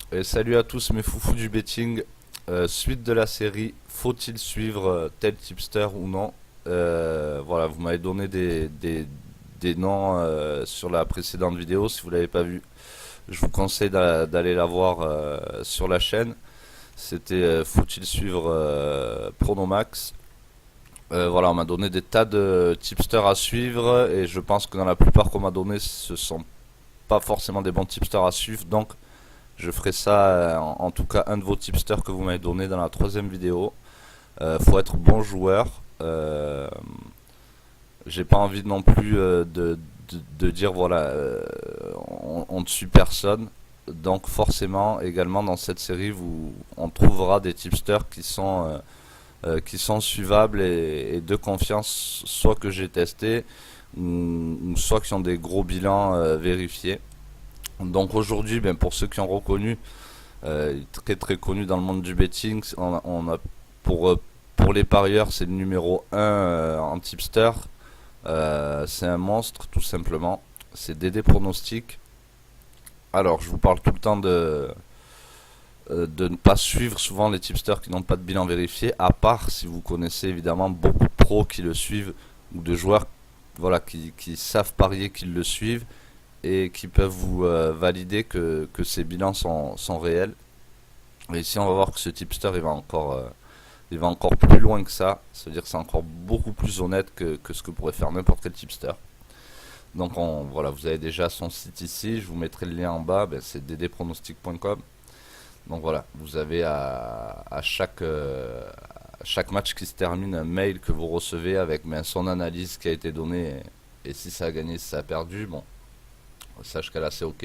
Et salut à tous mes foufous du betting. Suite de la série, faut-il suivre tel tipster ou non? Voilà, vous m'avez donné des noms sur la précédente vidéo. Si vous l'avez pas vu, je vous conseille d'aller la voir sur la chaîne. C'était faut-il suivre Pronomax. Voilà, on m'a donné des tas de tipsters à suivre et je pense que dans la plupart qu'on m'a donné, ce sont pas forcément des bons tipsters à suivre. Donc je ferai ça, en tout cas un de vos tipsters que vous m'avez donné dans la troisième vidéo. Faut être bon joueur. J'ai pas envie non plus de dire voilà, on ne suit personne. Donc forcément, également dans cette série, on trouvera des tipsters qui sont suivables et de confiance, soit que j'ai testé, ou soit qui ont des gros bilans vérifiés. Donc aujourd'hui, ben, pour ceux qui ont reconnu, très très connu dans le monde du betting, on a pour, euh, pour les parieurs, c'est le numéro un en tipster. C'est un monstre tout simplement. C'est Dédé Pronostic. Alors je vous parle tout le temps de ne pas suivre souvent les tipsters qui n'ont pas de bilan vérifié, à part si vous connaissez évidemment beaucoup de pros qui le suivent ou de joueurs voilà, qui savent parier, qui le suivent et qui peuvent vous valider que ces bilans sont réels. Et ici, on va voir que ce tipster il va encore plus loin que ça. C'est-à-dire que c'est encore beaucoup plus honnête que ce que pourrait faire n'importe quel tipster. Donc voilà, vous avez déjà son site ici. Je vous mettrai le lien en bas. Ben, c'est ddpronostic.com. Donc voilà, vous avez à chaque match qui se termine un mail que vous recevez avec ben, son analyse qui a été donnée et si ça a gagné, si ça a perdu. Bon, sache qu'elle est assez ok.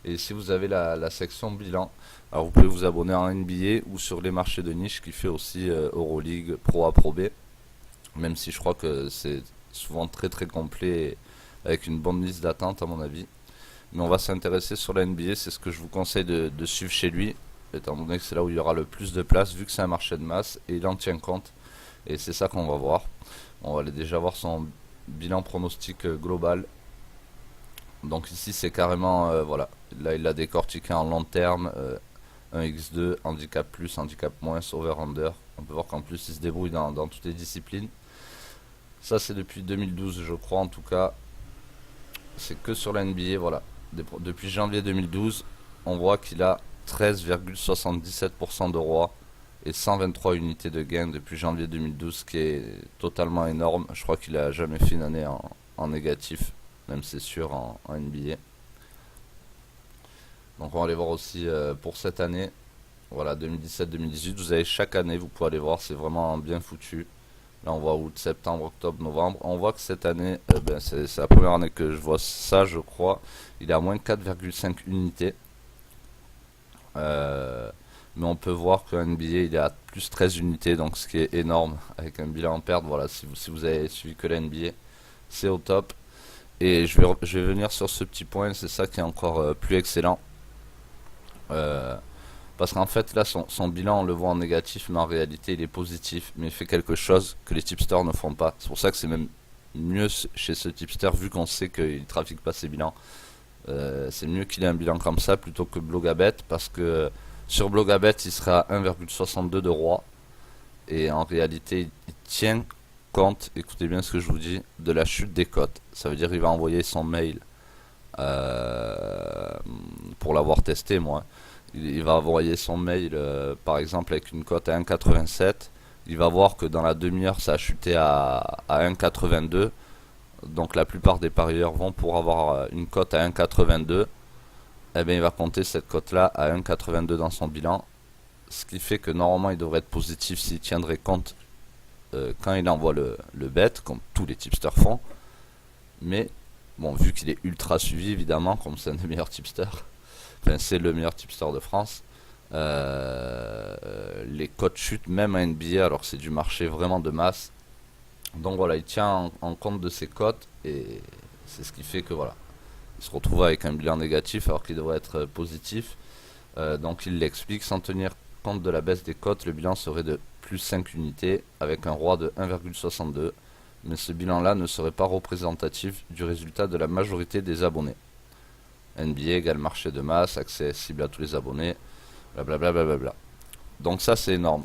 Et si vous avez la section bilan, alors vous pouvez vous abonner en NBA ou sur les marchés de niche qui fait aussi Euroleague, Pro A, Pro B. Même si je crois que c'est souvent très très complet avec une bonne liste d'attente à mon avis. Mais on va s'intéresser sur la NBA, c'est ce que je vous conseille de suivre chez lui, étant donné que c'est là où il y aura le plus de place, vu que c'est un marché de masse, et il en tient compte. Et c'est ça qu'on va voir. On va aller déjà voir son bilan pronostic global. Donc ici c'est carrément, voilà, là il l'a décortiqué en long terme, 1x2, handicap plus, handicap moins, over-under. On peut voir qu'en plus il se débrouille dans toutes les disciplines. Ça c'est depuis 2012 je crois en tout cas, c'est que sur la NBA, voilà. Depuis janvier 2012, on voit qu'il a 13,77% de roi et 123 unités de gain depuis janvier 2012, ce qui est totalement énorme. Je crois qu'il a jamais fait une année en négatif, même c'est sûr en NBA. Donc on va aller voir aussi pour cette année, voilà 2017-2018, vous avez chaque année, vous pouvez aller voir, c'est vraiment bien foutu. Là on voit août, septembre, octobre, novembre. On voit que cette année, ben, c'est la première année que je vois ça je crois. Il est à moins 4,5 unités. Euh, mais on peut voir qu'en NBA il est à plus 13 unités, donc ce qui est énorme avec un bilan en perte. Voilà, si vous avez suivi que la NBA, c'est au top. Et je vais venir sur ce petit point, c'est ça qui est encore plus excellent. Euh, Parce qu'en fait, là, son bilan, on le voit en négatif, mais en réalité, il est positif. Mais il fait quelque chose que les tipsters ne font pas. C'est pour ça que c'est même mieux chez ce tipster, vu qu'on sait qu'il ne trafique pas ses bilans. C'est mieux qu'il ait un bilan comme ça plutôt que Blogabet, parce que sur Blogabet, il sera à 1,62 de roi. Et en réalité, il tient compte, écoutez bien ce que je vous dis, de la chute des cotes. Ça veut dire qu'il va envoyer son mail euh, pour l'avoir testé, moi. Il va envoyer son mail, par exemple, avec une cote à 1,87. Il va voir que dans la demi-heure, ça a chuté à 1,82. Donc la plupart des parieurs vont pour avoir une cote à 1,82. Eh bien, il va compter cette cote-là à 1,82 dans son bilan. Ce qui fait que normalement, il devrait être positif s'il tiendrait compte quand il envoie le bet, comme tous les tipsters font. Mais, bon, vu qu'il est ultra suivi, évidemment, comme c'est un des meilleurs tipsters, enfin, c'est le meilleur tipster de France. Les cotes chutent même à NBA alors que c'est du marché vraiment de masse. Donc voilà, il tient en compte de ses cotes et c'est ce qui fait que voilà, il se retrouve avec un bilan négatif alors qu'il devrait être positif. Donc il l'explique, sans tenir compte de la baisse des cotes, le bilan serait de plus 5 unités avec un roi de 1,62. Mais ce bilan-là ne serait pas représentatif du résultat de la majorité des abonnés. NBA égale marché de masse, accessible à tous les abonnés. blablabla. Blablabla. Donc ça c'est énorme.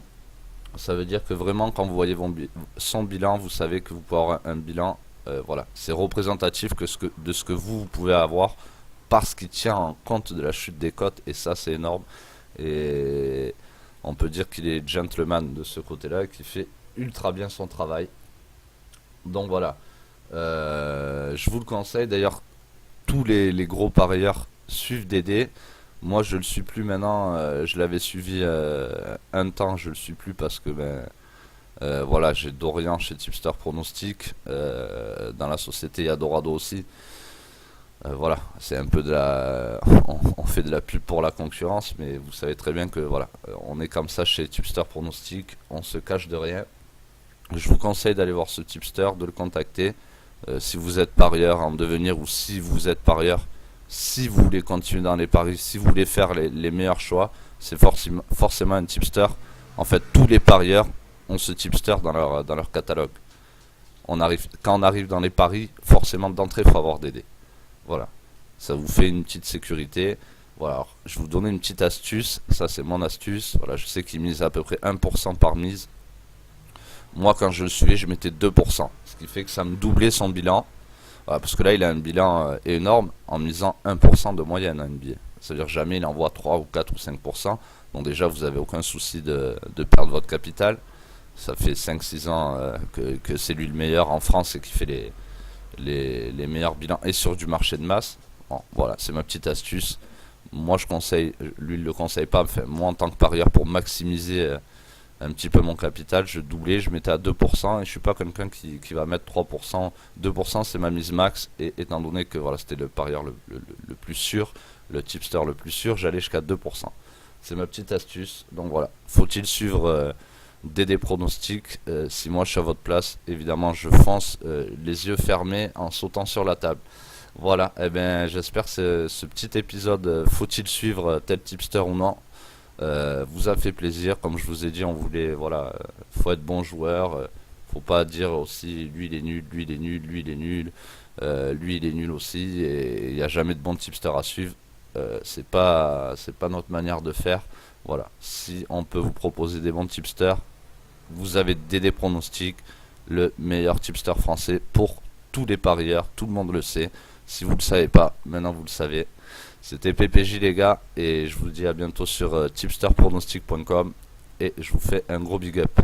Ça veut dire que vraiment quand vous voyez son bilan, vous savez que vous pouvez avoir un bilan, voilà, c'est représentatif de ce que vous pouvez avoir parce qu'il tient en compte de la chute des cotes et ça c'est énorme. Et on peut dire qu'il est gentleman de ce côté-là et qu'il fait ultra bien son travail. Donc voilà. Je vous le conseille. D'ailleurs, tous les gros parieurs suivent Dédé. Moi, je le suis plus maintenant. Je l'avais suivi un temps. Je le suis plus parce que voilà, j'ai Dorian chez Tipster Pronostic. Dans la société, il y a Dorado aussi. Voilà, c'est un peu de la, on fait de la pub pour la concurrence, mais vous savez très bien que voilà, on est comme ça chez Tipster Pronostic. On se cache de rien. Je vous conseille d'aller voir ce tipster, de le contacter. Si vous êtes parieur en devenir ou si vous êtes parieur, si vous voulez continuer dans les paris, si vous voulez faire les meilleurs choix, c'est forcément un tipster. En fait, tous les parieurs ont ce tipster dans leur catalogue. Quand on arrive dans les paris, forcément d'entrée, il faut avoir des dés. Voilà. Ça vous fait une petite sécurité. Voilà. Alors, je vais vous donner une petite astuce. Ça, c'est mon astuce. Voilà, je sais qu'il mise à peu près 1% par mise. Moi, quand je le suivais, je mettais 2%. Ce qui fait que ça me doublait son bilan. Voilà, parce que là, il a un bilan énorme en misant 1% de moyenne à NBA. C'est-à-dire jamais il envoie 3 ou 4 ou 5%. Donc déjà, vous n'avez aucun souci de perdre votre capital. Ça fait 5-6 ans que c'est lui le meilleur en France et qui fait les meilleurs bilans et sur du marché de masse. Bon, voilà, c'est ma petite astuce. Moi, je conseille, lui, il ne le conseille pas. Enfin, moi, en tant que parieur, pour maximiser un petit peu mon capital, je doublais, je mettais à 2% et je suis pas quelqu'un qui va mettre 3%. 2% c'est ma mise max et étant donné que voilà, c'était le parieur le plus sûr, le tipster le plus sûr, j'allais jusqu'à 2%. C'est ma petite astuce. Donc voilà, faut-il suivre des pronostics si moi je suis à votre place, évidemment je fonce les yeux fermés en sautant sur la table. Voilà, et bien j'espère que ce petit épisode faut-il suivre tel tipster ou non vous a fait plaisir. Comme je vous ai dit, on voulait, voilà, faut être bon joueur. Faut pas dire aussi lui il est nul, lui il est nul, lui il est nul, lui il est nul aussi. Et il n'y a jamais de bon tipster à suivre. C'est pas notre manière de faire. Voilà, si on peut vous proposer des bons tipsters, vous avez des pronostics, le meilleur tipster français pour tous les parieurs, tout le monde le sait. Si vous ne le savez pas, maintenant vous le savez. C'était PPJ les gars, et je vous dis à bientôt sur tipsterpronostic.com, et je vous fais un gros big up.